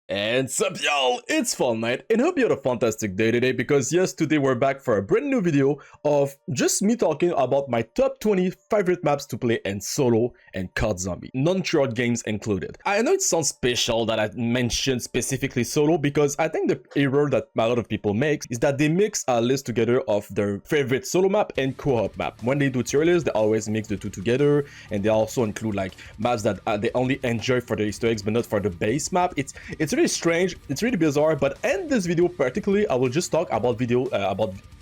And sup y'all, it's Fall Night and hope you had a fantastic day today because yes, today we're back for a brand new video of just me talking about my top 20 favorite maps to play in solo and COD Zombie, non-throughout games included. I know it sounds special that I mentioned specifically solo because I think the error that a lot of people make is that they mix a list together of their favorite solo map and co-op map. When they do tier lists, they always mix the two together and they also include like maps that they only enjoy for the Easter eggs but not for the base map. It's really strange, it's really bizarre, but in this video particularly, I will just talk about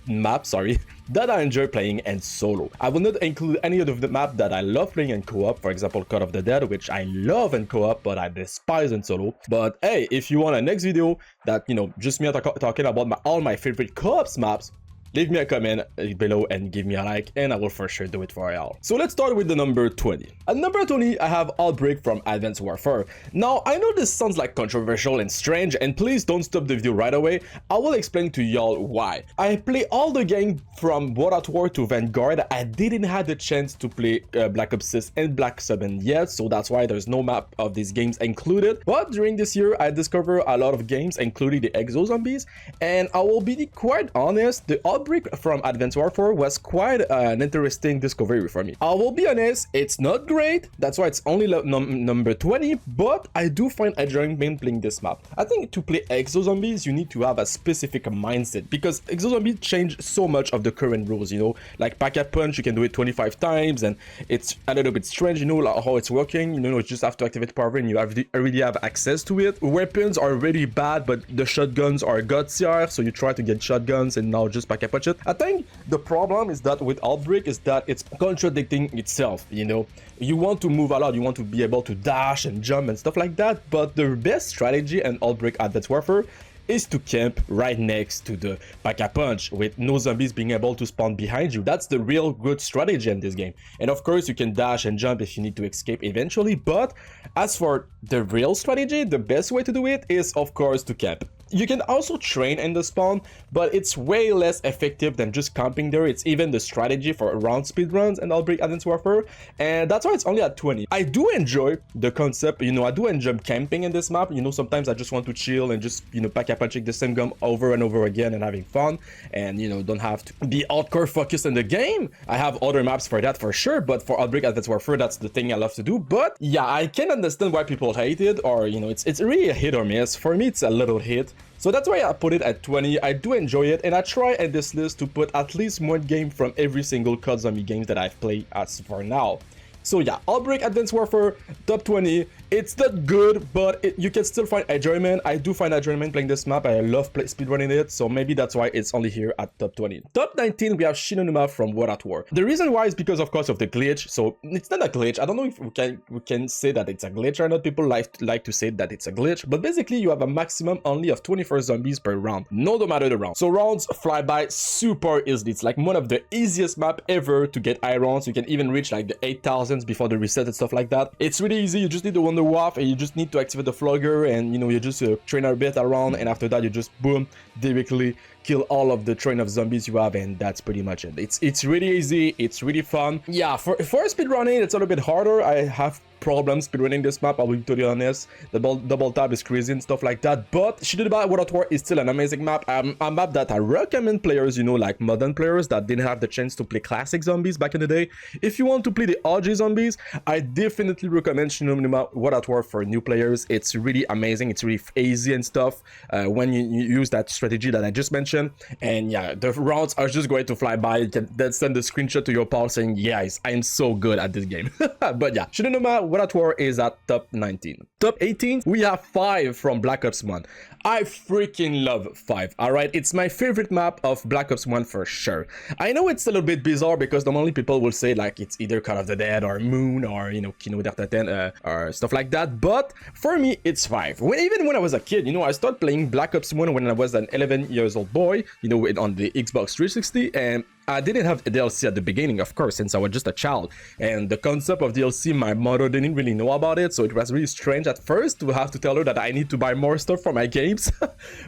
maps, that I enjoy playing in solo. I will not include any of the map that I love playing in co-op, for example, COD of the Dead, which I love in co-op, but I despise in solo. But hey, if you want a next video that, you know, just me talking about all my favorite co-ops maps, leave me a comment below and give me a like, and I will for sure do it for y'all. So let's start with the number 20. At number 20, I have Outbreak from Advanced Warfare. Now, I know this sounds like controversial and strange, and please don't stop the video right away. I will explain to y'all why. I play all the game from World at War to Vanguard. I didn't have the chance to play Black Ops 6 and Black 7 yet, so that's why there's no map of these games included. But during this year, I discovered a lot of games, including the Exo Zombies, and I will be quite honest, the Outbreak from Advanced Warfare was quite an interesting discovery for me. I will be honest, it's not great, that's why it's only number 20, but I do find enjoyment playing this map. I think to play Exo Zombies, you need to have a specific mindset, because Exo Zombies changed so much of the current rules, you know, like Pack-a-Punch, you can do it 25 times, and it's a little bit strange, you know, like how it's working, you know, you just have to activate power and you already have access to it. Weapons are really bad, but the shotguns are gutsier, so you try to get shotguns and now just Pack-a-Punch it. I think the problem is that with Outbreak is that it's contradicting itself, you know. You want to move a lot, you want to be able to dash and jump and stuff like that, but the best strategy in Outbreak Advanced Warfare is to camp right next to the Pack-a-Punch with no zombies being able to spawn behind you. That's the real good strategy in this game. And of course, you can dash and jump if you need to escape eventually, but as for the real strategy, the best way to do it is, of course, to camp. You can also train in the spawn, but it's way less effective than just camping there. It's even the strategy for round speedruns and Outbreak Advanced Warfare, and that's why it's only at 20. I do enjoy the concept, you know, I do enjoy camping in this map. You know, sometimes I just want to chill and just, you know, Pack-a-Punching the same gun over and over again and having fun, and, you know, don't have to be hardcore focused in the game. I have other maps for that for sure, but for Outbreak Advanced Warfare, that's the thing I love to do. But yeah, I can understand why people hate it, or, you know, it's really a hit or miss. For me, it's a little hit. So that's why I put it at 20. I do enjoy it, and I try in this list to put at least one game from every single COD Zombie games that I've played as for now. So yeah, Outbreak Advanced Warfare, top 20. It's not good, but you can still find enjoyment. I do find enjoyment playing this map. I love speedrunning it, so maybe that's why it's only here at top 20. Top 19, we have Shinonuma from World at War. The reason why is because, of course, of the glitch. So it's not a glitch. I don't know if we can say that it's a glitch or not. People like to say that it's a glitch, but basically you have a maximum only of 24 zombies per round, no matter the round. So rounds fly by super easily. It's like one of the easiest map ever to get high rounds. You can even reach like the 8,000 before the reset and stuff like that. It's really easy. You just need the Wonder Waff and you just need to activate the flogger, and you know, you just train a bit around, and after that you just boom, directly kill all of the train of zombies you have, and that's pretty much it. It's really easy, it's really fun. Yeah, for speedrunning it's a little bit harder. I have problems speedrunning this map, I'll be totally honest. The double tap is crazy and stuff like that, but Shinonuma World at War is still an amazing map. A map that I recommend players, you know, like modern players that didn't have the chance to play classic zombies back in the day. If you want to play the OG zombies, I definitely recommend Shinonuma World at War for new players. It's really amazing, it's really easy and stuff when you use that strategy that I just mentioned. And yeah, the rounds are just going to fly by. You can then send a screenshot to your pal saying, yes, I am so good at this game. But yeah, Shinonuma World at War is at top 19. Top 18, we have 5 from Black Ops 1. I freaking love 5, alright? It's my favorite map of Black Ops 1 for sure. I know it's a little bit bizarre because normally people will say like it's either COD of the Dead or Moon or, you know, Kino Dertaten or stuff like that, but for me it's 5. Even when I was a kid, you know, I started playing Black Ops 1 when I was an 11 years old boy, you know, on the Xbox 360, and I didn't have a DLC at the beginning, of course, since I was just a child. And the concept of DLC, my mother didn't really know about it, so it was really strange at first to have to tell her that I need to buy more stuff for my games.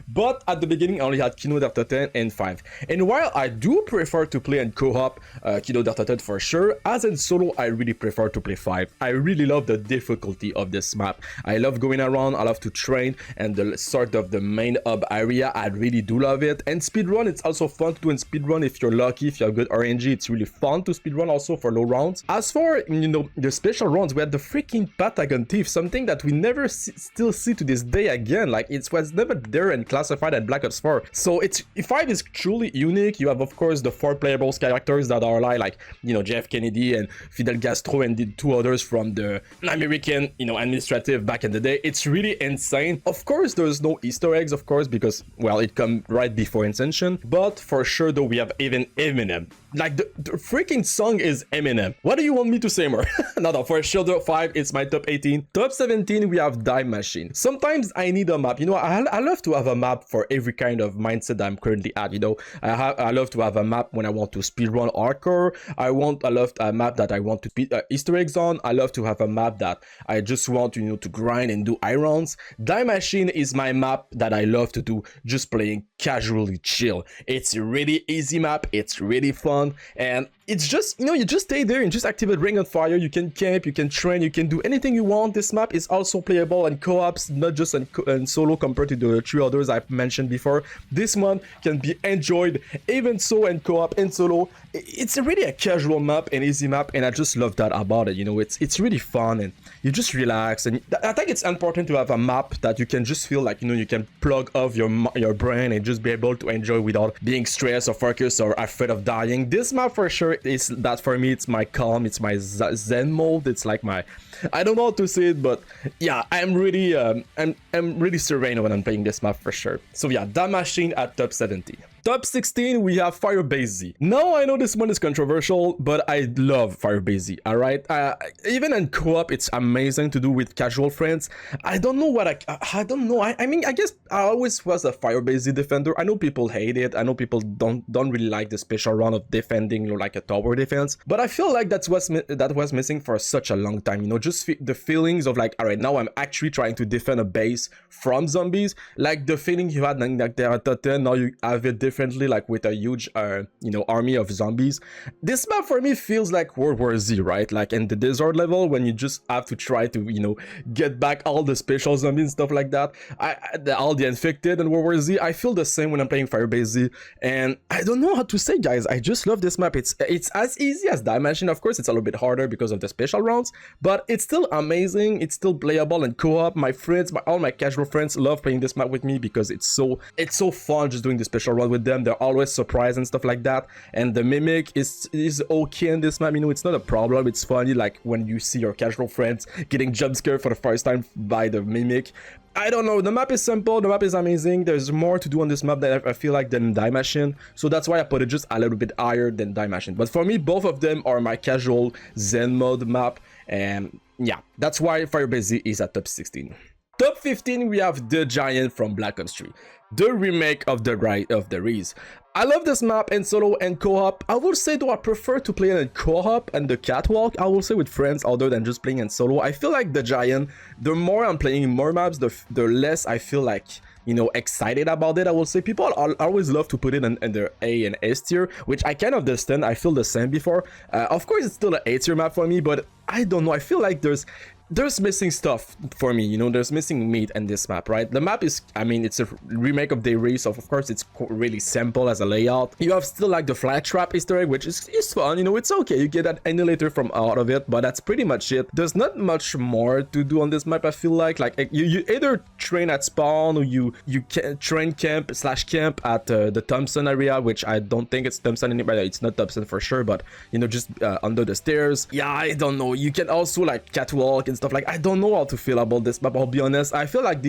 But at the beginning, I only had Kino Delta 10 and 5. And while I do prefer to play in co-op, Kino Delta 10 for sure, as in solo, I really prefer to play 5. I really love the difficulty of this map. I love going around, I love to train, and the sort of the main hub area, I really do love it. And speedrun, it's also fun to do in speedrun if you're lucky, if you have good RNG, it's really fun to speedrun also for low rounds. As for, you know, the special rounds, we had the freaking Patagon Thief, something that we never still see to this day again. Like, it was never there and classified at Black Ops 4. So it's 5 is truly unique. You have, of course, the 4 playable characters that are like, you know, Jeff Kennedy and Fidel Castro and the 2 others from the American, you know, administrative back in the day. It's really insane. Of course, there's no Easter eggs, of course, because, well, it come right before Ascension. But for sure, though, we have even Eminem. Like, the freaking song is Eminem. What do you want me to say more? No, for sure, 5, it's my top 18. Top 17, we have Time Machine. Sometimes I need a map. You know, I love to have a map for every kind of mindset that I'm currently at, you know. I love to have a map when I want to speedrun hardcore. I love a map that I want to beat Easter eggs on. I love to have a map that I just want to, you know, to grind and do irons. Time Machine is my map that I love to do, just playing casually chill. It's a really easy map. It's really fun. And it's just, you know, you just stay there and just activate Ring on Fire. You can camp, you can train, you can do anything you want. This map is also playable in co-ops, not just in solo compared to the 3 others I've mentioned before. This one can be enjoyed even so in co-op and solo. It's really a casual map, an easy map, and I just love that about it. You know, it's really fun and you just relax. And I think it's important to have a map that you can just feel like, you know, you can plug off your brain and just be able to enjoy without being stressed or focused or afraid of dying. This map for sure is that for me. It's my calm, it's my zen mode. It's like my, I don't know how to say it, but yeah, I'm really serene when I'm playing this map for sure. So yeah, Time Machine at top 17. Top 16, we have Firebase Z. Now, I know this one is controversial, but I love Firebase Z, alright? Even in co-op, it's amazing to do with casual friends. I don't know what I don't know. I mean, I guess I always was a Firebase Z defender. I know people hate it. I know people don't really like the special round of defending, you know, like a tower defense. But I feel like that was missing for such a long time, you know, just the feelings of like, alright, now I'm actually trying to defend a base from zombies. Like the feeling you had in like the 10, now you have it differently, like with a huge you know, army of zombies. This map for me feels like World War Z, right? Like in the desert level when you just have to try to, you know, get back all the special zombies and stuff like that. All the infected in World War Z. I feel the same when I'm playing Firebase Z, and I don't know how to say, guys. I just love this map. It's as easy as Time Machine. Of course, it's a little bit harder because of the special rounds, but it's still amazing. It's still playable in co-op. My friends, all my casual friends love playing this map with me because it's so fun just doing the special run with them. They're always surprised and stuff like that. And the mimic is okay in this map. You know, it's not a problem. It's funny, like when you see your casual friends getting jump scared for the first time by the mimic. I don't know. The map is simple. The map is amazing. There's more to do on this map that I feel like than Time Machine. So that's why I put it just a little bit higher than Time Machine. But for me, both of them are my casual Zen mode map. And yeah, that's why Firebase Z is at top 16. Top 15, we have The Giant from Black Ops 3, the remake of the Reese. I love this map in solo and co-op. I will say though I prefer to play it in co-op and the catwalk, I will say with friends other than just playing in solo. I feel like The Giant, the more I'm playing more maps, the less I feel like, you know, excited about it. I will say people always love to put it in their A and S tier, which I kind of understand. I feel the same before. Of course, it's still an A tier map for me, but I don't know. I feel like there's missing stuff for me, you know. There's missing meat in this map, right? The map is, I mean, it's a remake of the Reese, so of course it's really simple as a layout. You have still like the flat trap Easter egg, which is fun, you know. It's okay, you get that annihilator from out of it, but that's pretty much it. There's not much more to do on this map. I feel like you either train at spawn or you can train camp /camp at the Thompson area, which I don't think it's Thompson anymore. It's not Thompson for sure, but you know, just under the stairs. Yeah, I don't know. You can also like catwalk and stuff. Like, I don't know how to feel about this map, I'll be honest. I feel like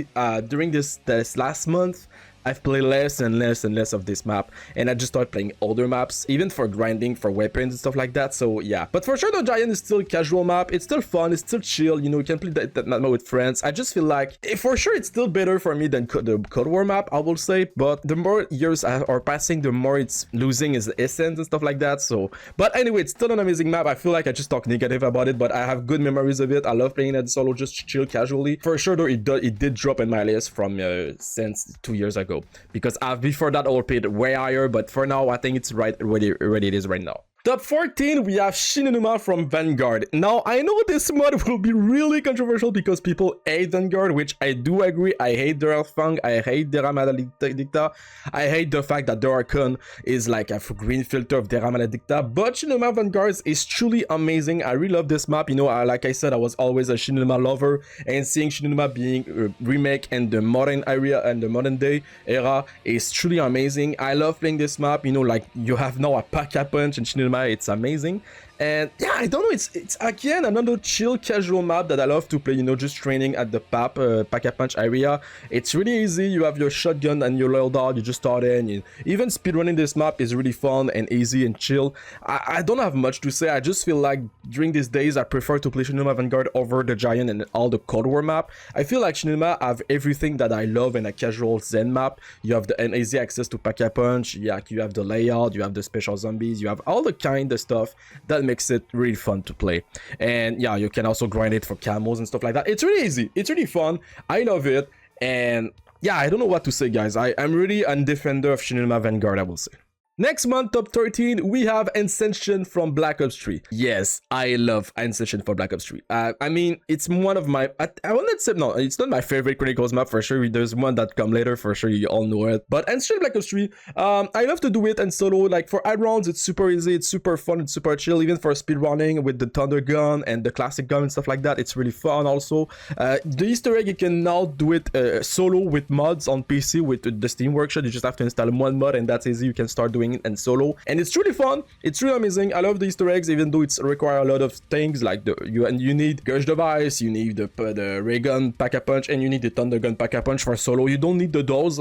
during this last month, I've played less and less and less of this map, and I just started playing other maps, even for grinding for weapons and stuff like that. So yeah, but for sure the Giant is still a casual map. It's still fun, it's still chill, you know, you can play that map with friends. I just feel like for sure it's still better for me than the Cold War map, I will say, but the more years are passing, the more it's losing its essence and stuff like that. So but anyway, it's still an amazing map. I feel like I just talk negative about it, but I have good memories of it. I love playing it solo, just chill casually. For sure though, it did drop in my list from since 2 years ago, because before that I would pay it way higher, but for now I think it's right where it is right now. Top 14, we have Shinonuma from Vanguard. Now, I know this mod will be really controversial because people hate Vanguard, which I do agree. I hate their Fang, I hate their Maledicta, I hate the fact that the Archon is like a green filter of their Maledicta, but Shinonuma Vanguard is truly amazing. I really love this map. You know, like I said, I was always a Shinonuma lover, and seeing Shinonuma being remake in the modern area and the modern day era is truly amazing. I love playing this map. You know, like you have now a Pack-a-Punch and Shinonuma. It's amazing. And yeah, I don't know, it's again another chill casual map that I love to play, you know, just training at the Pack-a-Punch area. It's really easy. You have your shotgun and your loadout, you just start in. Even speedrunning this map is really fun and easy and chill. I don't have much to say. I just feel like during these days I prefer to play Shinonuma Vanguard over the Giant and all the Cold War map. I feel like Shinonuma have everything that I love in a casual Zen map. You have an easy access to Pack-a-Punch, yeah, you have the layout, you have the special zombies, you have all the kind of stuff that makes it really fun to play. And yeah, you can also grind it for camos and stuff like that. It's really easy, it's really fun, I love it. And yeah, I don't know what to say, guys. I'm really a defender of Shinonuma Vanguard, I will say. Next month, top 13, we have Ascension from Black Ops 3. Yes, I love Ascension for Black Ops 3. I mean, it's one of my... I will not say... No, it's not my favorite Chronicles map, for sure. There's one that come later, for sure. You all know it. But Ascension Black Ops 3, I love to do it and solo. Like, for ad rounds, it's super easy. It's super fun. It's super chill. Even for speedrunning with the Thunder Gun and the Classic Gun and stuff like that. It's really fun also. The Easter egg, you can now do it solo with mods on PC with the Steam Workshop. You just have to install one mod and that's easy. You can start doing it and solo, and it's really fun. It's really amazing. I love the Easter eggs, even though it's require a lot of things like you need Gauge Device, you need the Ray Gun Pack-a-Punch, and you need the Thunder Gun Pack-a-Punch for solo. You don't need the doors,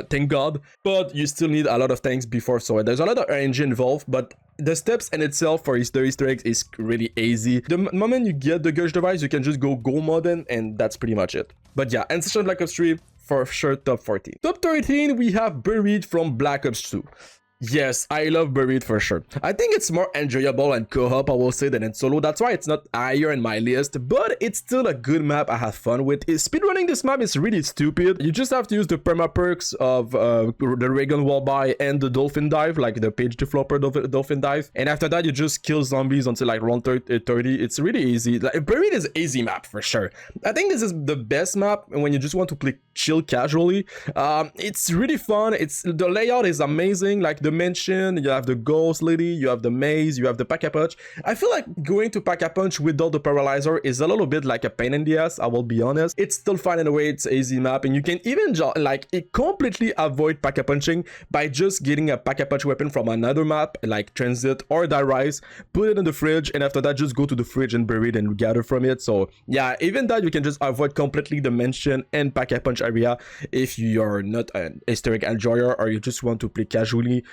thank God, but you still need a lot of things before. So there's a lot of RNG involved, but the steps in itself for the Easter eggs is really easy. The moment you get the Gauge Device, you can just go modern, and that's pretty much it. But yeah, Ascension Black Ops 3 for sure top 14. Top 13, we have Buried from Black Ops 2. Yes, I love Buried for sure. I think it's more enjoyable and co-op, I will say, than in solo. That's why it's not higher in my list, but it's still a good map I have fun with. Speedrunning this map is really stupid. You just have to use the perma perks of the Raygun Wallby and the Dolphin Dive, like the page developer Dolphin Dive. And after that, you just kill zombies until like round 30. It's really easy. Like, Buried is an easy map for sure. I think this is the best map when you just want to play chill casually. It's really fun. The layout is amazing. Like the mansion, you have the ghost lady, you have the maze, you have the Pack-a-Punch. I feel like going to Pack-a-Punch without the paralyzer is a little bit like a pain in the ass, I will be honest. It's still fun in a way. It's an easy map, and you can even completely avoid Pack-a-Punching by just getting a Pack-a-Punch weapon from another map like Transit or Die Rise, put it in the fridge, and after that just go to the fridge and bury it and gather from it. So yeah, even that you can just avoid completely the mansion and Pack-a-Punch area if you're not an Easter egg enjoyer, or you just want to play casually,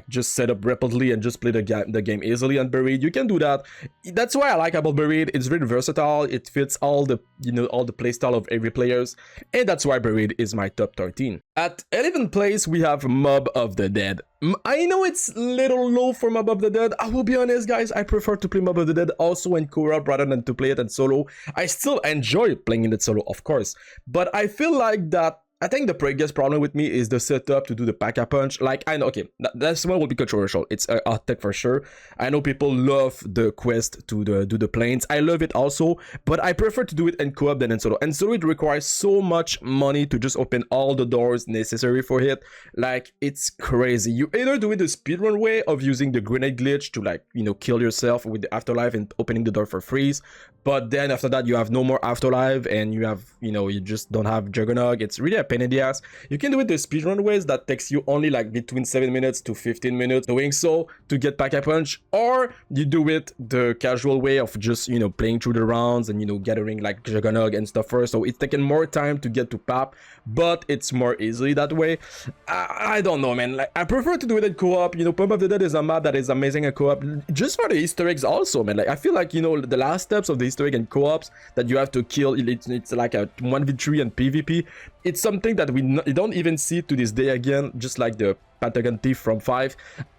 just set up rapidly and just play the game easily on Buried. You can do that. That's why I like about Buried. It's really versatile. It fits all the playstyle of every players, and that's why Buried is my top 13. At 11th place, we have Mob of the Dead. I know it's a little low for Mob of the Dead. I will be honest, guys, I prefer to play Mob of the Dead also in co-op rather than to play it in solo. I still enjoy playing it solo, of course, but I feel like that I think the biggest problem with me is the setup to do the Pack-a-Punch. Like, I know, okay, this one will be controversial. It's a hot take for sure. I know people love the quest to do the planes. I love it also, but I prefer to do it in co-op than in solo. And solo, it requires so much money to just open all the doors necessary for it. Like, it's crazy. You either do it the speedrun way of using the grenade glitch to kill yourself with the afterlife and opening the door for freeze. But then after that, you have no more afterlife, and you have, you just don't have Juggernaut. It's really a pain in the ass. You can do it the speedrun ways that takes you only like between 7 minutes to 15 minutes doing so to get Pack-a-Punch, or you do it the casual way of just, you know, playing through the rounds and, you know, gathering like Juggernog and stuff first. So it's taking more time to get to Pap, but it's more easily that way. I don't know, man. Like, I prefer to do it in co-op. You know, Pump of the Dead is a map that is amazing in co-op, just for the Easter eggs also, man. Like, I feel like, you know, the last steps of the Easter egg in co-ops that you have to kill, it's like a 1v3 and PvP. It's something that we don't even see to this day again, just like the Patagon Thief from 5.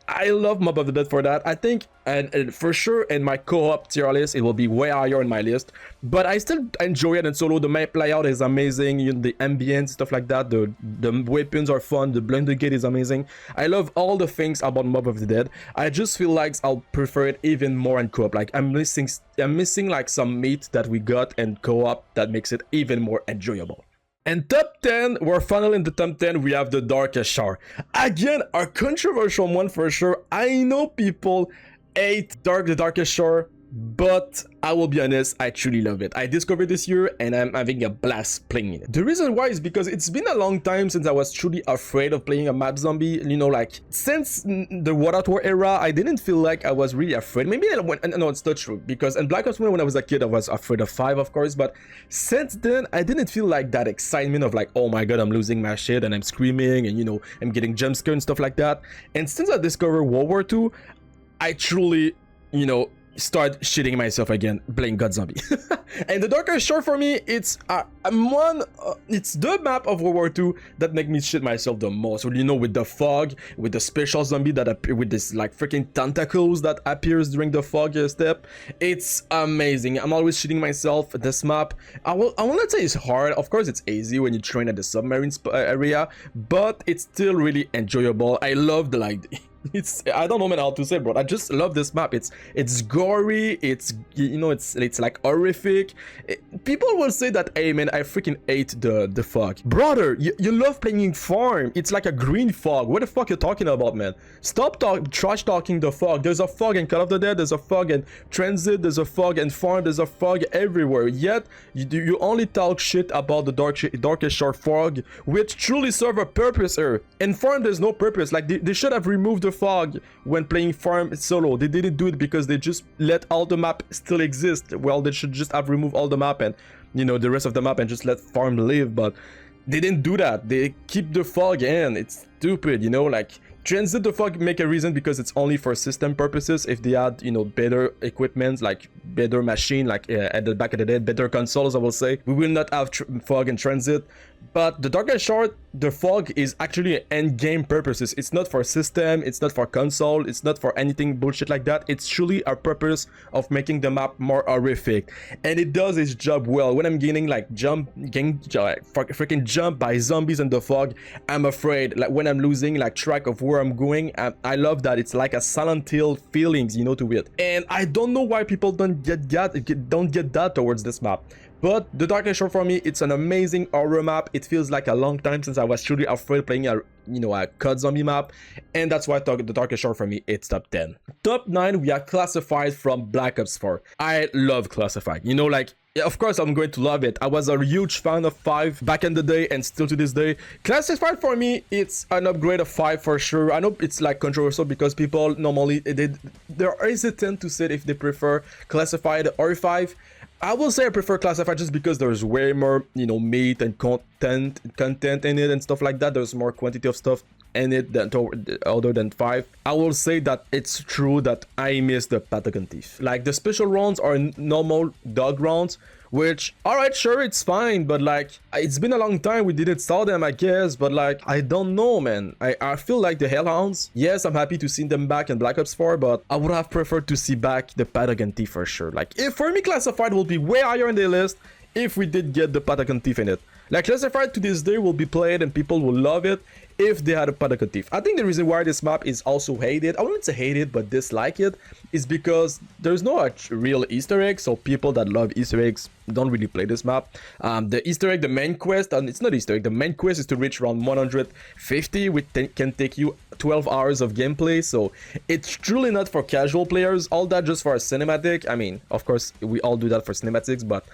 I love Mob of the Dead for that. I think, and for sure in my co-op tier list, it will be way higher in my list. But I still enjoy it in solo. The map layout is amazing. You know, the ambience, stuff like that. The weapons are fun. The blended gate is amazing. I love all the things about Mob of the Dead. I just feel like I'll prefer it even more in co-op. Like I'm missing like some meat that we got in co-op that makes it even more enjoyable. And top 10, we're finally in the top 10, we have the Darkest Shore. Again, a controversial one for sure. I know people hate the Darkest Shore, but I will be honest, I truly love it. I discovered this year and I'm having a blast playing it. The reason why is because it's been a long time since I was truly afraid of playing a map zombie. You know, like since the World at War era, I didn't feel like I was really afraid. Maybe no, it's not true, because in Black Ops 1 when I was a kid, I was afraid of 5, of course, but since then I didn't feel like that excitement of like, oh my god, I'm losing my shit and I'm screaming and, you know, I'm getting jump scared and stuff like that. And since I discovered World War II, I truly, you know, start shitting myself again playing God Zombie. And the Darkest Shore for me, it's it's the map of World War II that make me shit myself the most. You know, with the fog, with the special zombie that appear with this like freaking tentacles that appears during the fog step. It's amazing. I'm always shitting myself. This map, I will not say it's hard. Of course, it's easy when you train at the submarine area, but it's still really enjoyable. I love the like. I don't know, man, how to say, bro. I just love this map. It's gory. It's, you know, it's like horrific. People will say that, hey man, I freaking hate the fog. Brother, you love playing farm. It's like a green fog. What the fuck you talking about, man? Stop trash talking the fog. There's a fog in Call of the Dead. There's a fog in Transit. There's a fog in farm. There's a fog everywhere. Yet you only talk shit about the Darkest Shore fog, which truly serve a purpose here. In farm, there's no purpose. Like they should have removed the fog when playing farm solo. They didn't do it because they just let all the map still exist. Well, they should just have removed all the map and, you know, the rest of the map and just let farm live, but they didn't do that. They keep the fog in. It's stupid, you know, like Transit the fog make a reason because it's only for system purposes. If they had, you know, better equipment, like better machine, like at the back of the day, better consoles, I will say, we will not have fog in Transit. But the Darkest Shore, the fog is actually end-game purposes. It's not for system, it's not for console, it's not for anything bullshit like that. It's truly a purpose of making the map more horrific. And it does its job well. When I'm getting like freaking jumped by zombies in the fog, I'm afraid. Like when I'm losing like track of where I'm going, I love that. It's like a Silent Hill feelings, you know, to it. And I don't know why people don't get that towards this map. But the Darkest Shore for me, it's an amazing horror map. It feels like a long time since I was truly afraid playing a COD zombie map, and that's why the Darkest Shore for me, it's top 10. Top 9, we have Classified from Black Ops 4. I love Classified. You know, like, of course I'm going to love it. I was a huge fan of 5 back in the day and still to this day. Classified for me, it's an upgrade of 5 for sure. I know it's like controversial because people normally they're hesitant to say if they prefer Classified or 5. I will say I prefer Classified just because there's way more, you know, meat and content in it and stuff like that. There's more quantity of stuff in it than other than 5. I will say that it's true that I miss the Patagon Thief. Like the special rounds are normal dog rounds, which, alright, sure, it's fine, but like, it's been a long time we didn't saw them, I guess, but like, I don't know, man. I feel like the Hellhounds, yes, I'm happy to see them back in Black Ops 4, but I would have preferred to see back the Patagon Thief for sure. Like, if for me, Classified will be way higher in the list if we did get the Patagon Thief in it. Like, Classified to this day will be played and people will love it if they had a Patagon Thief. I think the reason why this map is also hated, I wouldn't say hated, but dislike it, is because there's no real Easter egg, so people that love Easter eggs don't really play this map. The Easter egg, the main quest, and it's not Easter egg, the main quest is to reach around 150, which can take you 12 hours of gameplay, so it's truly not for casual players. All that just for a cinematic. I mean, of course, we all do that for cinematics, but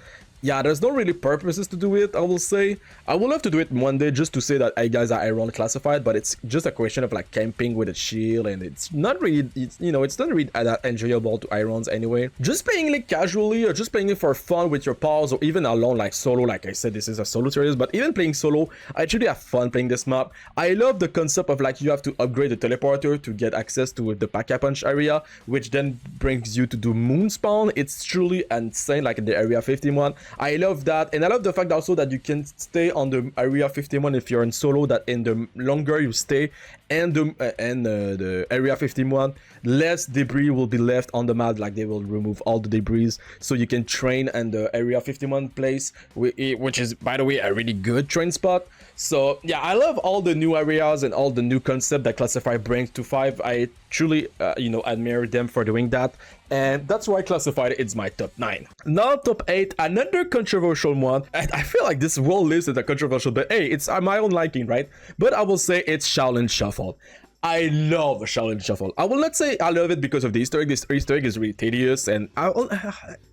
yeah, there's no really purposes to do it, I will say. I would love to do it one day just to say that, hey guys, I run classified, but it's just a question of like camping with a shield, and it's not really, it's, you know, it's not really that enjoyable to irons anyway. Just playing it casually or just playing it for fun with your pals or even alone like solo, like I said, this is a solo series, but even playing solo, I actually have fun playing this map. I love the concept of like you have to upgrade the teleporter to get access to the Pack-a-Punch area, which then brings you to do moon spawn. It's truly insane, like in the Area 51. I love that, and I love the fact also that you can stay on the Area 51 if you're in solo, that in the longer you stay and the Area 51, less debris will be left on the map, like they will remove all the debris, so you can train in the Area 51 place, which is, by the way, a really good train spot. So yeah, I love all the new areas and all the new concept that Classify brings to 5. I truly, you know, admire them for doing that. And that's why Classified is my top 9. Now top 8, another controversial one. And I feel like this whole list is a controversial, but hey, it's my own liking, right? But I will say it's Challenge Shuffle. I love Challenge Shuffle. I will not say I love it because of the Easter egg. This Easter egg is really tedious, and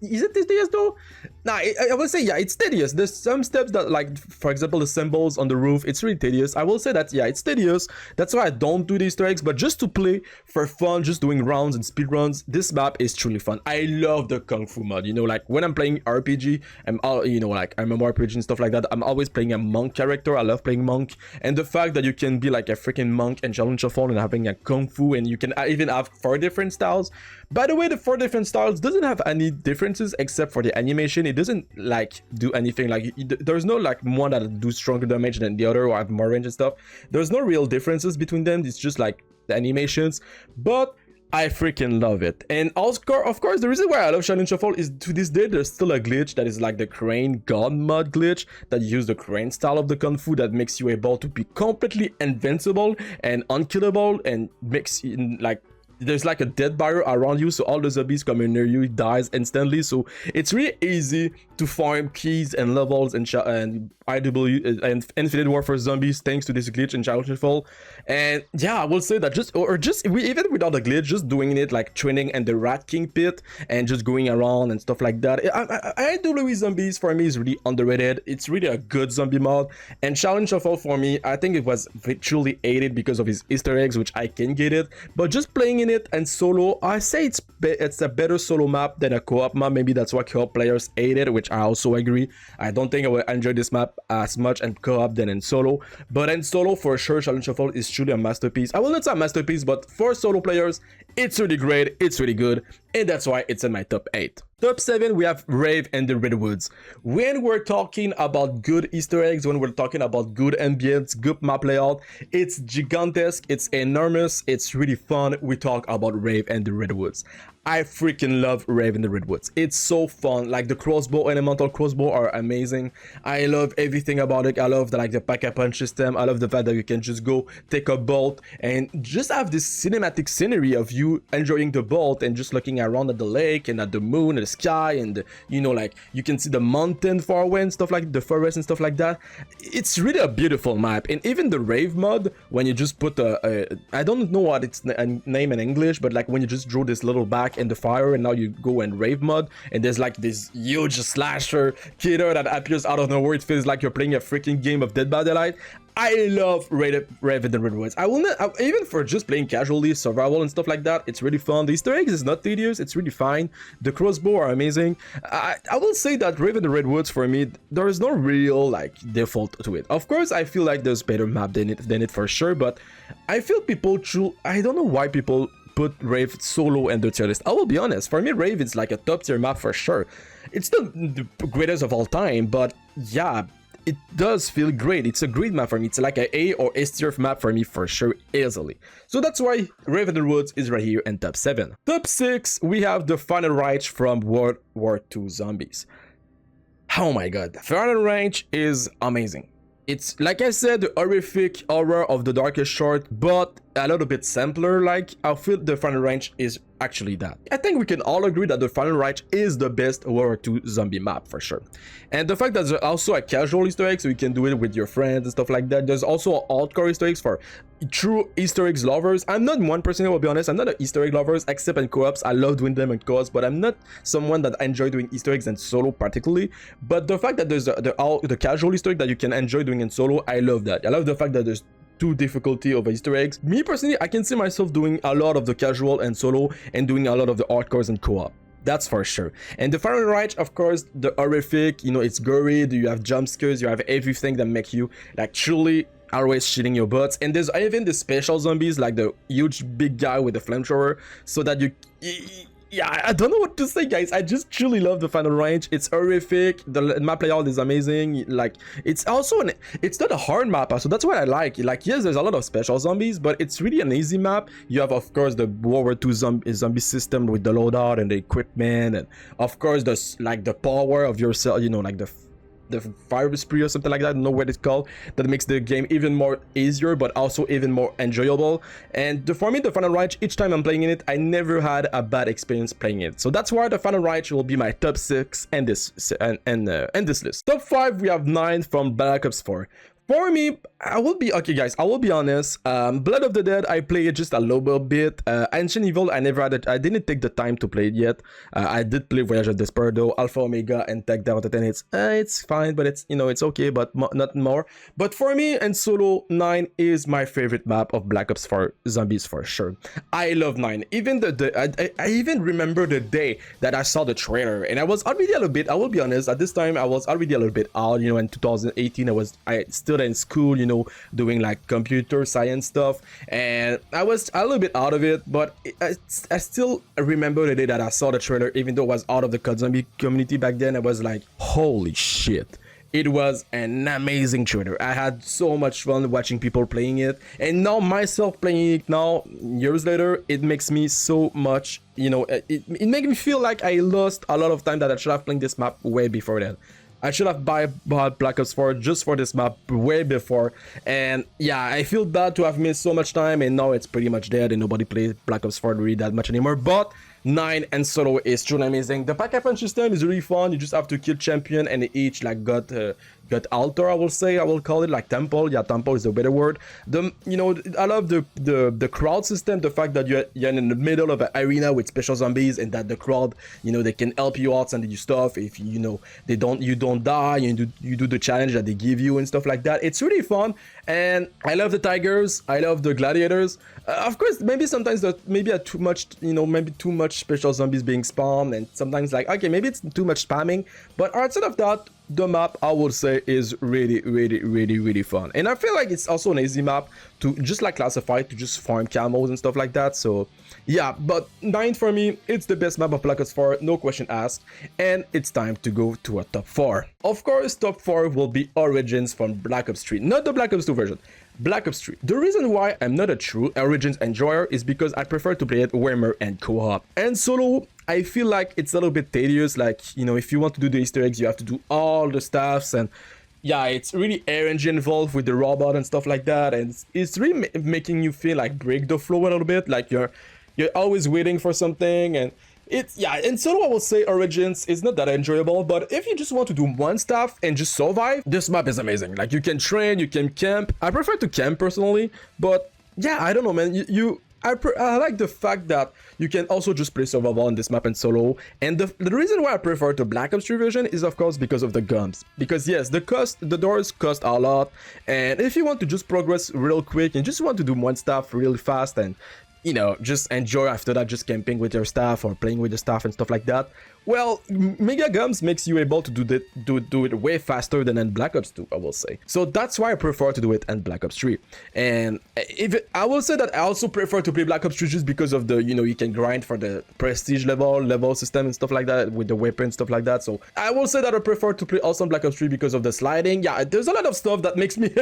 is it tedious though? Nah, I will say yeah, it's tedious. There's some steps that, like for example, the symbols on the roof, it's really tedious. I will say that yeah, it's tedious. That's why I don't do the Easter eggs. But just to play for fun, just doing rounds and speed runs, this map is truly fun. I love the Kung Fu mod. You know, like when I'm playing RPG, I'm all, you know, like MMORPG and stuff like that, I'm always playing a monk character. I love playing monk, and the fact that you can be like a freaking monk and Challenge Shuffle and having a kung fu, and you can even have 4 different styles. By the way, the 4 different styles doesn't have any differences except for the animation. It doesn't like do anything, like there's no like one that do stronger damage than the other or have more range and stuff. There's no real differences between them. It's just like the animations, but I freaking love it. And also, of course, the reason why I love Challenge Shuffle is to this day, there's still a glitch that is like the Crane God mod glitch that uses the Crane style of the Kung Fu that makes you able to be completely invincible and unkillable, and makes like there's like a dead barrier around you, so all the zombies coming near you dies instantly. So it's really easy to farm keys and levels and IW and Infinite Warfare zombies thanks to this glitch in Challenge Shuffle. And yeah, I will say that even without the glitch, just doing it like training in the Rat King pit and just going around and stuff like that. IW zombies for me is really underrated. It's really a good zombie mod, and Challenge Shuffle for me, I think it was truly aided because of his Easter eggs, which I can get it. But just playing in it and solo, I say it's a better solo map than a co-op map. Maybe that's why co-op players hate it, which I also agree. I don't think I will enjoy this map as much in co-op than in solo, but in solo for sure Challenge Shuffle is truly a masterpiece. I will not say a masterpiece, but for solo players it's really great, it's really good, and that's why it's in my top 8. Top 7, we have Rave in the Redwoods. When we're talking about good Easter eggs, when we're talking about good ambience, good map layout, it's gigantesque, it's enormous, it's really fun. We talk about Rave and the Redwoods. I freaking love Rave in the Redwoods. It's so fun. Like the crossbow, elemental crossbow are amazing. I love everything about it. I love the Pack-a-Punch system. I love the fact that you can just go take a bolt and just have this cinematic scenery of you enjoying the bolt and just looking around at the lake and at the moon and the sky, and you know, like you can see the mountain far away and stuff, like the forest and stuff like that. It's really a beautiful map. And even the Rave mod, when you just put I don't know what its name in English, but like when you just draw this little back in the fire and now you go in Rave mode and there's like this huge slasher killer that appears out of nowhere. It feels like you're playing a freaking game of Dead by Daylight. I love Rave in the Redwoods. I will not, even for just playing casually, survival and stuff like that, it's really fun. The Easter eggs is not tedious, it's really fine. The crossbow are amazing. I will say that Rave in the Redwoods, for me, there is no real like default to it. Of course, I feel like there's better map than it for sure, but I feel I don't know why people put Rave solo in the tier list. I will be honest, for me Rave is like a top tier map for sure. It's not the greatest of all time, but yeah, it does feel great. It's a great map for me. It's like a A or S tier map for me for sure, easily. So that's why Rave in the Woods is right here in top 7. Top 6, we have the Final Rage from World War II Zombies. Oh my god, Final Rage is amazing. It's like I said, the horrific horror of the darkest short, but a little bit simpler. Like, I feel the Final Range is actually that. I think we can all agree that the Final Range is the best World War II zombie map for sure. And the fact that there's also a casual Easter egg, so you can do it with your friends and stuff like that. There's also an hardcore Easter eggs for true Easter eggs lovers. I'm not one person, I will be honest. I'm not an Easter egg lovers, except in co-ops. I love doing them in co-ops, but I'm not someone that enjoy doing Easter eggs in solo particularly. But the fact that there's the casual Easter egg that you can enjoy doing in solo, I love that. I love the fact that there's two difficulty of Easter eggs. Me personally, I can see myself doing a lot of the casual and solo and doing a lot of the hardcores and co-op. That's for sure. And the Final Range, of course, the horrific, you know, it's gory, you have jump scares, you have everything that make you like truly always shitting your butts. And there's even the special zombies, like the huge big guy with the flamethrower, so that you yeah, I don't know what to say, guys. I just truly love the Final Range. It's horrific. The map layout is amazing. Like, it's also it's not a hard map, so that's what I like. Like, yes, there's a lot of special zombies, but it's really an easy map. You have, of course, the World War II zombie system with the loadout and the equipment, and of course, the power of yourself. You know, like the fire spree or something like that, I don't know what it's called, that makes the game even more easier but also even more enjoyable. And for me, the Final Range, each time I'm playing in it, I never had a bad experience playing it. So that's why the Final Range will be my top 6 and this list. Top 5, we have 9 from Black Ops 4. For me, okay guys, I will be honest, Blood of the Dead, I played it just a little bit. Ancient Evil, I didn't take the time to play it yet. I did play Voyage of Desperado, Alpha Omega, and Tech Down to 10. It's fine, but it's, you know, it's okay, but not more. But for me, and Solo, 9 is my favorite map of Black Ops 4 Zombies for sure. I love 9. Even I even remember the day that I saw the trailer, and I was already a little bit, I will be honest, at this time, I was already a little bit out, you know, in 2018, I still in school, you know, doing like computer science stuff, and I was a little bit out of it, but I still remember the day that I saw the trailer. Even though I was out of the COD zombie community back then, I was like, holy shit, it was an amazing trailer. I had so much fun watching people playing it, and now myself playing it now, years later, it makes me so much, you know, it makes me feel like I lost a lot of time that I should have played this map way before that. I should have bought Black Ops 4 just for this map way before. And yeah, I feel bad to have missed so much time, and now it's pretty much dead and nobody plays Black Ops 4 really that much anymore. But 9 and Solo is truly amazing. The pack-a-punch system is really fun. You just have to kill champion, and each like got altar, I will call it, like temple. Yeah, temple is the better word. You know, I love the crowd system, the fact that you're in the middle of an arena with special zombies, and that the crowd, you know, they can help you out, send you stuff if you know you don't die, you do the challenge that they give you and stuff like that. It's really fun, and I love the tigers. I love the gladiators. Of course, maybe sometimes too much, you know, maybe too much special zombies being spawned, and sometimes like, okay, maybe it's too much spamming. But outside of that, the map, I would say, is really fun. And I feel like it's also an easy map to just like classify, to just farm camos and stuff like that. So yeah, but 9 for me, it's the best map of Black Ops 4, no question asked. And it's time to go to a top 4. Of course, top 4 will be Origins from Black Ops 3, not the Black Ops 2 version. Black Ops 3. The reason why I'm not a true Origins enjoyer is because I prefer to play it Warhammer and co-op. And solo, I feel like it's a little bit tedious. Like, you know, if you want to do the Easter eggs, you have to do all the stuffs, and yeah, it's really RNG involved with the robot and stuff like that, and it's really making you feel like break the flow a little bit. Like you're always waiting for something, and it's, yeah, and solo I will say Origins is not that enjoyable, but if you just want to do one stuff and just survive, this map is amazing. Like, you can train, you can camp. I prefer to camp personally, but yeah, I don't know, man. I like the fact that you can also just play survival on this map and solo. And the reason why I prefer the Black Ops 3 version is, of course, because of the guns. Because yes, the doors cost a lot, and if you want to just progress real quick and just want to do one stuff really fast and, you know, just enjoy after that, just camping with your staff or playing with your staff and stuff like that, well, Mega Guns makes you able to do it way faster than in Black Ops 2, I will say. So that's why I prefer to do it in Black Ops 3. And I will say that I also prefer to play Black Ops 3 just because of the, you know, you can grind for the prestige level system and stuff like that with the weapon stuff like that. So I will say that I prefer to play also Black Ops 3 because of the sliding. Yeah, there's a lot of stuff that makes me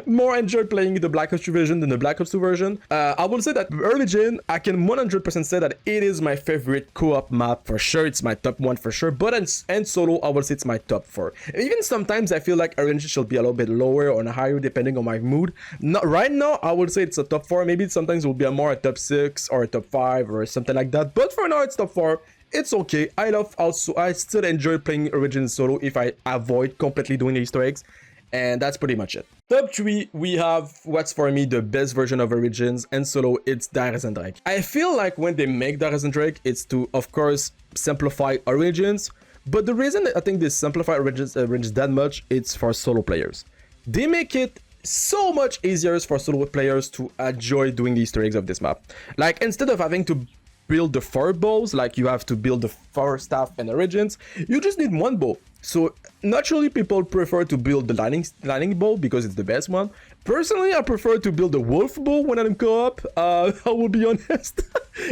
more enjoy playing the Black Ops 3 version than the Black Ops 2 version. I will say that Origin, I can 100% say that it is my favorite co-op map for sure. It's my top 1 for sure, but and solo, I will say it's my top 4. Even sometimes I feel like Origin should be a little bit lower or higher depending on my mood. Not right now, I would say it's a top 4. Maybe sometimes it will be more a top 6 or a top 5 or something like that. But for now, it's top 4. It's okay. I still enjoy playing Origin solo if I avoid completely doing the Easter eggs. And that's pretty much it. Top 3, we have what's for me the best version of Origins and solo, it's Darius and Drake. I feel like when they make Darius and Drake, it's to, of course, simplify Origins. But the reason that I think they simplify Origins that much, it's for solo players. They make it so much easier for solo players to enjoy doing the Easter eggs of this map. Like, instead of having to build the 4 bows, like you have to build the 4 staff and Origins, you just need 1 bow. So naturally people prefer to build the lightning bow because it's the best one. Personally, I prefer to build the wolf bow when I'm co-op. I will be honest.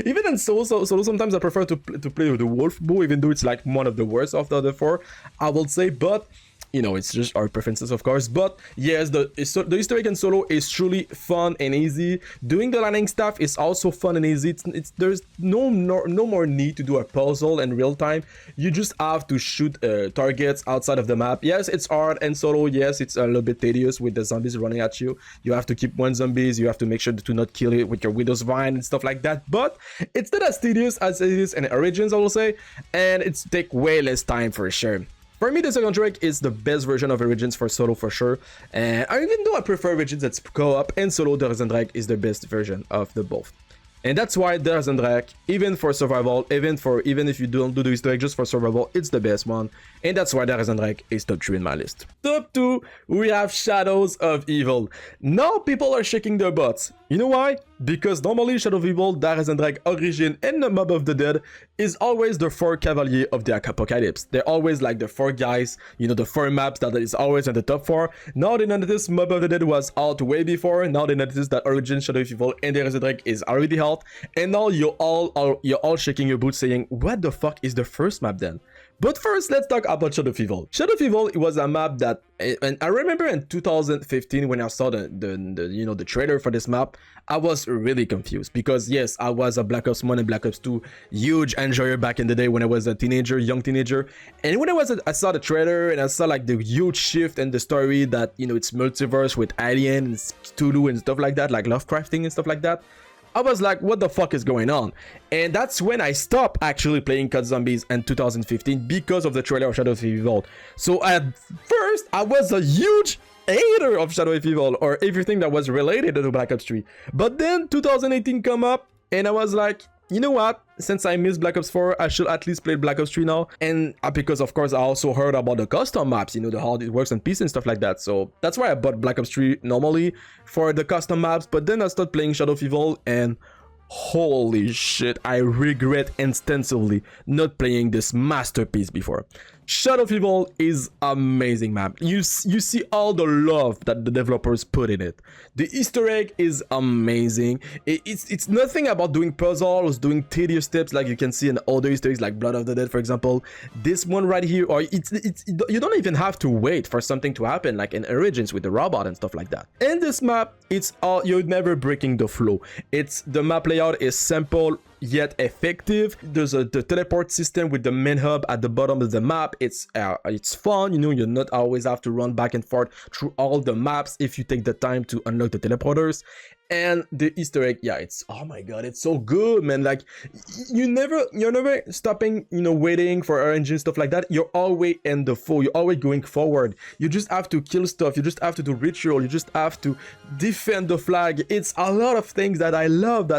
Even in solo, sometimes I prefer to play with the wolf bow, even though it's like one of the worst of the other 4, I will say. But you know, it's just our preferences, of course. But yes, the Easter egg in solo is truly fun and easy. Doing the lightning stuff is also fun and easy. There's no more need to do a puzzle in real time. You just have to shoot targets outside of the map. Yes, it's hard and solo. Yes, it's a little bit tedious with the zombies running at you. You have to keep 1 zombies. You have to make sure to not kill it with your Widow's Vine and stuff like that. But it's not as tedious as it is in Origins, I will say. And it's take way less time for sure. For me, the second Drake is the best version of Origins for solo for sure. And even though I prefer Origins that's co-op and solo, Darius and Drake is the best version of the both. And that's why Darius and Drake, even for survival, even if you don't do the Easter egg just for survival, it's the best one. And that's why Darius and Drake is top 3 in my list. Top 2, we have Shadows of Evil. Now people are shaking their butts. You know why? Because normally Shadow of Evil, Darius and Drake, Origin, and the Mob of the Dead is always the 4 Cavalier of the Apocalypse. They're always like the 4 guys, you know, the 4 maps that is always in the top 4. Now they notice Mob of the Dead was out way before. Now they notice that Origin, Shadow of Evil, and Darius and Drake is already out. And now you're all shaking your boots saying, what the fuck is the first map then? But first, let's talk about Shadow of Evil. Shadow of Evil, it was a map that, and I remember in 2015 when I saw the trailer for this map, I was really confused because yes, I was a Black Ops 1 and Black Ops 2 huge enjoyer back in the day when I was a young teenager. And when I saw the trailer and I saw like the huge shift in the story that, you know, it's multiverse with Alien and Cthulhu and stuff like that, like Lovecrafting and stuff like that, I was like, what the fuck is going on? And that's when I stopped actually playing COD Zombies in 2015 because of the trailer of Shadow of Evil. So at first, I was a huge hater of Shadow of Evil or everything that was related to Black Ops 3. But then 2018 come up and I was like, you know what? Since I missed Black Ops 4, I should at least play Black Ops 3 now. And because of course I also heard about the custom maps, you know, how it works on PC and stuff like that. So that's why I bought Black Ops 3 normally for the custom maps. But then I started playing Shadow of Evil and holy shit, I regret extensively not playing this masterpiece before. Shadow of Evil is amazing map. You see all the love that the developers put in it. The Easter egg is amazing. It's nothing about doing puzzles, doing tedious steps like you can see in other Easter eggs like Blood of the Dead, for example. This one right here, or you don't even have to wait for something to happen like in Origins with the robot and stuff like that. In this map, you're never breaking the flow. The map layout is simple yet effective. There's the teleport system with the main hub at the bottom of the map. It's fun, you know, you not always have to run back and forth through all the maps if you take the time to unlock the teleporters. And the Easter egg, yeah, oh my god, it's so good, man. Like you're never stopping, you know, waiting for RNG and stuff like that. You're always in the flow, you're always going forward. You just have to kill stuff, you just have to do ritual, you just have to defend the flag. It's a lot of things that I love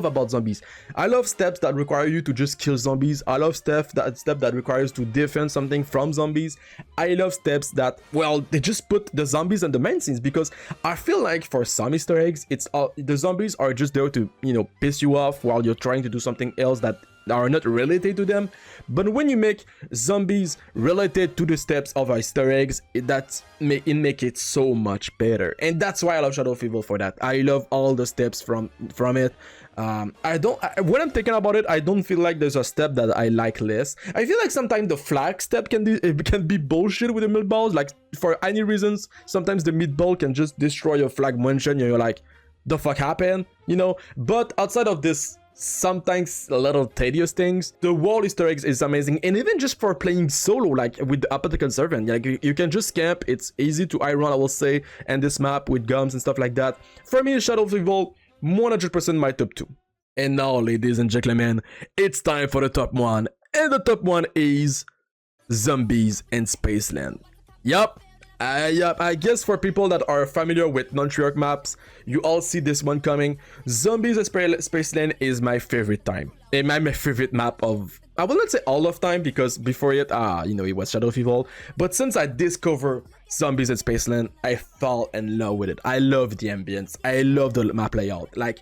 about zombies. I love steps that require you to just kill zombies. I love step that requires to defend something from zombies. I love steps that, well, they just put the zombies in the main scenes, because I feel like for some Easter eggs, the zombies are just there to, you know, piss you off while you're trying to do something else that are not related to them. But when you make zombies related to the steps of Easter eggs, it make it so much better. And that's why I love Shadow of Evil for that. I love all the steps from it. When I'm thinking about it, I don't feel like there's a step that I like less. I feel like sometimes the flag step can be bullshit with the meatballs. Like for any reasons, sometimes the meatball can just destroy your flag mention and you're like, the fuck happened, you know? But outside of this, sometimes a little tedious things, the wall Easter eggs is amazing. And even just for playing solo, like with the Apothecary Servant, like you can just camp. It's easy to iron, I will say, and this map with gums and stuff like that. For me, Shadow of Evil, 100% my top 2. And now, ladies and gentlemen, it's time for the top 1. And the top 1 is Zombies and Spaceland. Yup. I guess for people that are familiar with non-Treyarch maps, you all see this one coming. Zombies and Spaceland is my favorite time. And my favorite map of, I will not say all of time, because before it, you know, it was Shadow of Evil. But since I discovered Zombies and Spaceland, I fell in love with it. I love the ambience. I love the map layout. Like,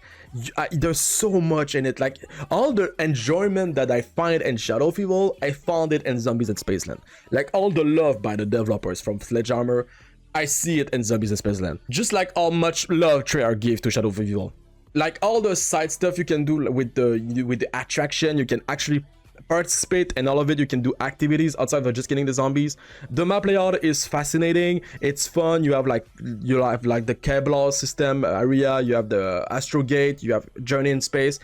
there's so much in it. Like, all the enjoyment that I find in Shadow of Evil, I found it in Zombies and Spaceland. Like, all the love by the developers from Sledgehammer, I see it in Zombies and Spaceland. Just like how much love Treyarch gave to Shadow of Evil. Like, all the side stuff you can do with the attraction, you can actually participate in all of it. You can do activities outside of just getting the zombies. The map layout is fascinating. It's fun. You have like the Kevlar system area. You have the Astro Gate. You have Journey in Space.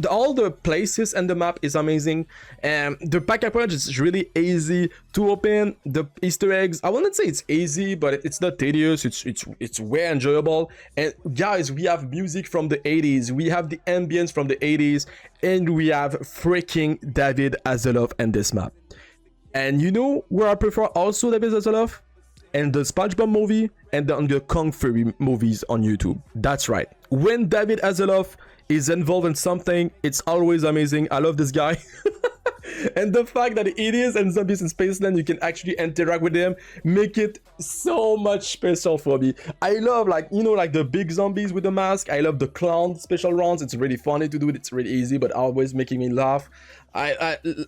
All the places and the map is amazing. And the pack-a-punch is really easy to open. The Easter eggs, I wouldn't say it's easy, but it's not tedious. It's way enjoyable. And guys, we have music from the 80s. We have the ambience from the 80s. And we have freaking David Hasselhoff in this map. And you know where I prefer also David Hasselhoff? In the SpongeBob movie and on the Kung Fury movies on YouTube. That's right. When David Hasselhoff is involved in something, it's always amazing. I love this guy. And the fact that it is in Zombies in Spaceland, you can actually interact with them, make it so much special for me. I love, like, you know, like the big zombies with the mask. I love the clown special rounds. It's really funny to do it. It's really easy, but always making me laugh.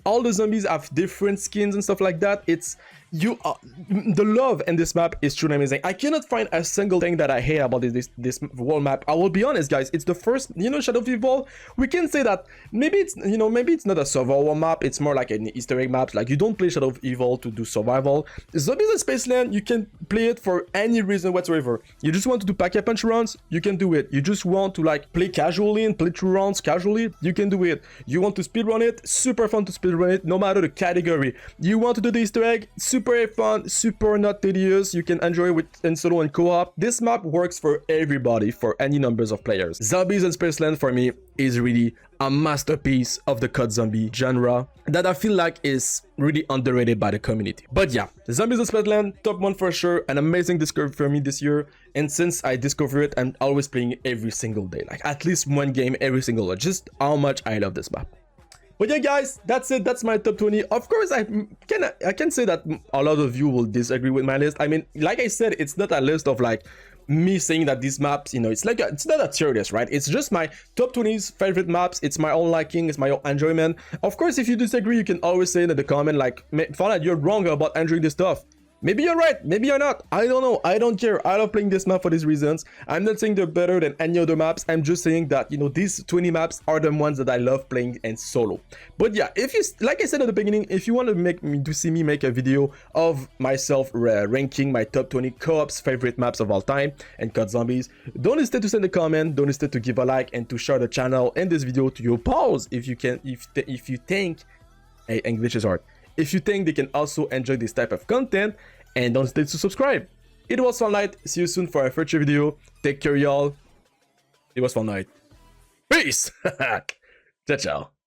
All the zombies have different skins and stuff like that. It's the love in this map is truly amazing. I cannot find a single thing that I hate about this world map. I will be honest, guys. It's the first, you know, Shadow of Evil. We can say that maybe it's, you know, maybe it's not a survival map. It's more like an Easter egg map. Like, you don't play Shadow of Evil to do survival. Zombies in Spaceland, you can play it for any reason whatsoever. You just want to do pack-a-punch runs, you can do it. You just want to like play casually and play through rounds casually, you can do it. You want to speedrun it, super fun to speedrun it, no matter the category. You want to do the Easter egg, super fun, super not tedious. You can enjoy it in solo and co-op. This map works for everybody, for any numbers of players. Zombies in Spaceland for me is really a masterpiece of the COD zombie genre that I feel like is really underrated by the community. But yeah, Zombies in Spaceland, top 1 for sure. An amazing discovery for me this year. And since I discovered it, I'm always playing every single day. Like, at least one game every single day. Just how much I love this map. But yeah, guys, that's it. That's my top 20. Of course, I can say that a lot of you will disagree with my list. I mean, like I said, it's not a list of like me saying that these maps, you know, it's like it's not a tier list, right? It's just my top 20's favorite maps. It's my own liking, it's my own enjoyment. Of course, if you disagree, you can always say in the comment, like, Fallout, you're wrong about enjoying this stuff. Maybe you're right, maybe you're not. I don't know. I don't care. I love playing this map for these reasons. I'm not saying they're better than any other maps. I'm just saying that, you know, these 20 maps are the ones that I love playing in solo. But yeah, if you, like I said at the beginning, if you want to see me make a video of myself ranking my top 20 co-ops favorite maps of all time and COD Zombies, don't hesitate to send a comment, don't hesitate to give a like and to share the channel and this video to your pals if you can, if you think, hey, English is hard. If you think they can also enjoy this type of content, and don't hesitate to subscribe. It was Fun Night. See you soon for a future video. Take care, y'all. It was Fun Night. Peace. Ciao, ciao.